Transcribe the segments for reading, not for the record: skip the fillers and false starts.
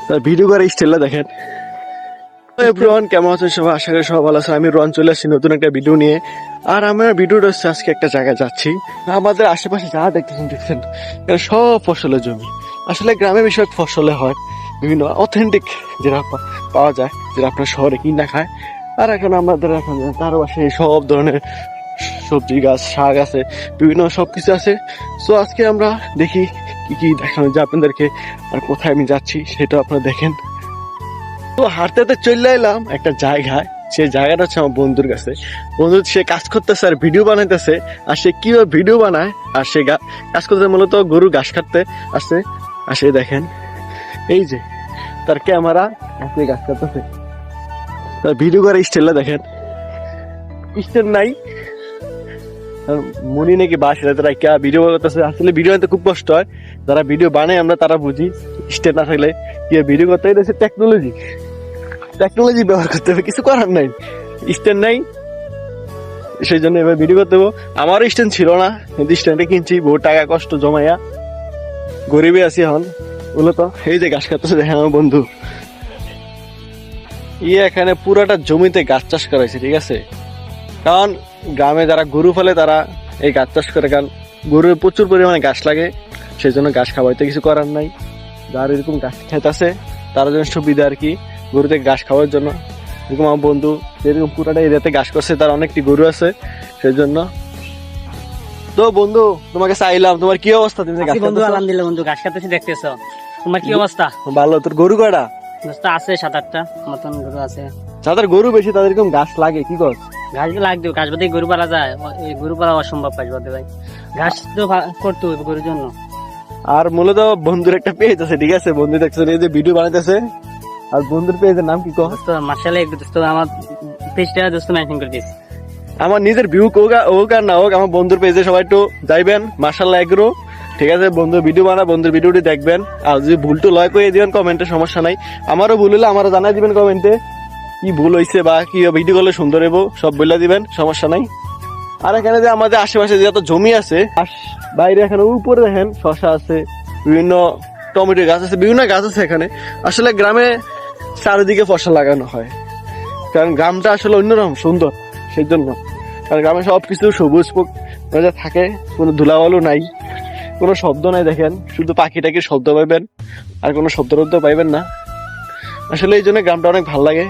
তার ভিডিও করে স্টাইলটা দেখেন। এভরিওয়ান, কেমন আছেন সবাই? আশা করি সবাই ভালো আছে। আমি রোহান চলে আসছি নতুন একটা ভিডিও নিয়ে। আর আমার ভিডিওটা হচ্ছে আজকে একটা জায়গায় যাচ্ছি। আমাদের আশেপাশে যা দেখতেছেন এখানে সব ফসলের জমি। আসলে গ্রামে বিষয়ক ফসলে হয় বিভিন্ন অথেন্টিক যেটা পাওয়া যায়, যেটা আপনার শহরে কিনা খায়। আর এখন আমাদের এখন তার পাশে সব ধরনের সবজি গাছ, শাক আছে, বিভিন্ন সবকিছু আছে। সো আজকে আমরা দেখি কি কি দেখানো যায় আপনাদেরকে, আর কোথায় আমি যাচ্ছি সেটা আপনারা দেখেন। তো হাঁটতে হাঁটতে চলে এলাম একটা জায়গায়। সেই জায়গাটা হচ্ছে আমার বন্ধুর কাছে। বন্ধু সে কাজ করতেছে আর ভিডিও বানাইতেছে। আর সে কিভাবে ভিডিও বানায়, আর সে কাজ করতে মূলত গরু ঘাস কাটতে আসছে। আর সে দেখেন এই যে তার ক্যামেরা আপনি গাছ কাটতেছে, তার ভিডিও করে স্টাইলটা দেখেন। স্টাইল নাই মনি নাকি বাস তারা কে ভিডিও করতেছে। আসলে ভিডিও বানাতে খুব কষ্ট হয়, যারা ভিডিও বানায় আমরা তারা বুঝি। স্টেট না থাকলে কি ভিডিও করতে হয়, টেকনোলজি ব্যবহার করতে হবে, কিছু করার নাই। স্ট্যান্ড নাই, সেই জন্য এবার ভিডিও করতে হবে। আমারও স্ট্যান্ড ছিল না, কিন্তু স্ট্যান্ডে কিনছি বহু টাকা কষ্ট জমাইয়া। গরিবে আছি এখন মূলত। এই যে গাছ কাটতেছে দেখেন আমার বন্ধু। এখানে পুরাটা জমিতে গাছ চাষ করাইছে, ঠিক আছে? কারণ গ্রামে যারা গরু ফেলে তারা এই গাছ চাষ করে, কারণ গরুর প্রচুর পরিমাণে গাছ লাগে, সেই জন্য গাছ খাওয়াইতে কিছু করার নাই। যার এরকম গাছ খেত আছে তার জন্য সুবিধা আর কি, গরুতে ঘাস খাওয়ার জন্য। এরকম আমার বন্ধু যেরকম পুরাটা এরিয়াতে ঘাস করছে, তার অনেকটি গরু আছে, সেই জন্য। তো বন্ধু তোমাকে চাইলাম, তোমার কি অবস্থা? তুমি বন্ধু আলহামদুলিল্লাহ বন্ধু, ঘাস কাটতেছি দেখতেছো, তোমার কি অবস্থা? ভালো। তোর গরু কয়টা? আছে 7-8টা মতন গরু আছে। যাদের গরু বেশি তাদের এরকম ঘাস লাগে, কি কর? ঘাস লাগবে, ঘাস বাদে গরু পালা যায়? এই গরু পালা অসম্ভব কাজ বাদে ভাই, ঘাস তো করতে হবে গরুর জন্য। আর মূলত বন্ধুর একটা পেজ আছে, ঠিক আছে? বন্ধু দেখছেন এই যে ভিডিও বানাইতেছে। আর বন্ধুর পেজের নাম কি কহ? দোস্ত মার্শাল্লাহ, একটু দোস্ত আমার পেজটা দোস্ত মেনশন করে দিস। আমার নিজের ভিউ হোক আর না হোক, আমার বন্ধুর পেজে সবাই একটু যাইবেন, মার্শাল্লাহ এগ্রো, ঠিক আছে? বন্ধুর ভিডিও বানা, বন্ধুর ভিডিওটি দেখবেন। আর যদি ভুল টু লয় করে দিবেন কমেন্টে, সমস্যা নাই। আমারও ভুল হলে আমারও জানাই দিবেন কমেন্টে কি ভুল হয়েছে বা কি ভিডিও করলে সুন্দর হইব, সব বলে দিবেন, সমস্যা নাই। আর এখানে যে আমাদের আশেপাশে যত জমি আছে, বাইরে এখানে উপরে দেখেন শশা আছে, বিভিন্ন টমেটো গাছ আছে, বিভিন্ন গাছ আছে এখানে। আসলে গ্রামে চারিদিকে ফসল লাগানো হয়, কারণ গ্রামটা আসলে অন্যরকম সুন্দর, সেই জন্য। কারণ গ্রামে সবকিছু সবুজ থাকে, কোনো ধুলাবালু নাই, কোনো শব্দ নাই। দেখেন শুধু পাখিটাকে শব্দ পাইবেন, আর কোনো শব্দ পাইবেন না। আসলে এই জন্য গ্রামটা অনেক ভালো লাগে।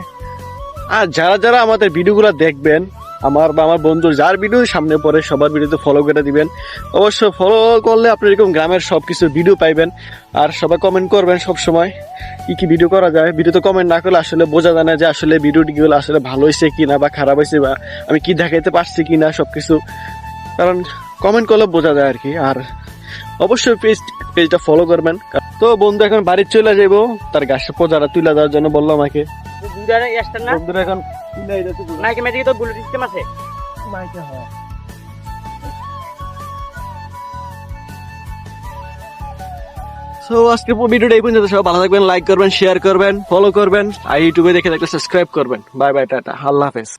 আর যারা যারা আমাদের ভিডিওগুলো দেখবেন, আমার বা আমার বন্ধুর যার ভিডিও সামনে পড়ে, সবার ভিডিওতে ফলো করে দিবেন। অবশ্যই ফলো করলে আপনি এরকম গ্রামের সবকিছু ভিডিও পাইবেন। আর সবাই কমেন্ট করবেন সব সময় কি কি ভিডিও করা যায়। ভিডিওতে কমেন্ট না করলে আসলে বোঝা যায় না যে আসলে ভিডিওগুলো আসলে ভালো হয়েছে কিনা বা খারাপ হয়েছে, বা আমি কি দেখাইতে পারছি কিনা সবকিছু, কারণ কমেন্ট করলে বোঝা যায় আর কি। আর অবশ্যই পেজটা ফলো করবেন। তো বন্ধু এখন বাড়ি চলে যাবো, তার গাছে পোজারা তুলে দেওয়ার জন্য বললো আমাকে। বন্ধুরা এখন সিস্টেম আছে। সো আজকের ভিডিওটা এই পর্যন্ত। সব ভালো থাকবেন, লাইক করবেন, শেয়ার করবেন, ফলো করবেন, আর ইউটিউবে দেখে থাকলে সাবস্ক্রাইব করবেন। বাই বাই, টাটা, আল্লাহ হাফেজ।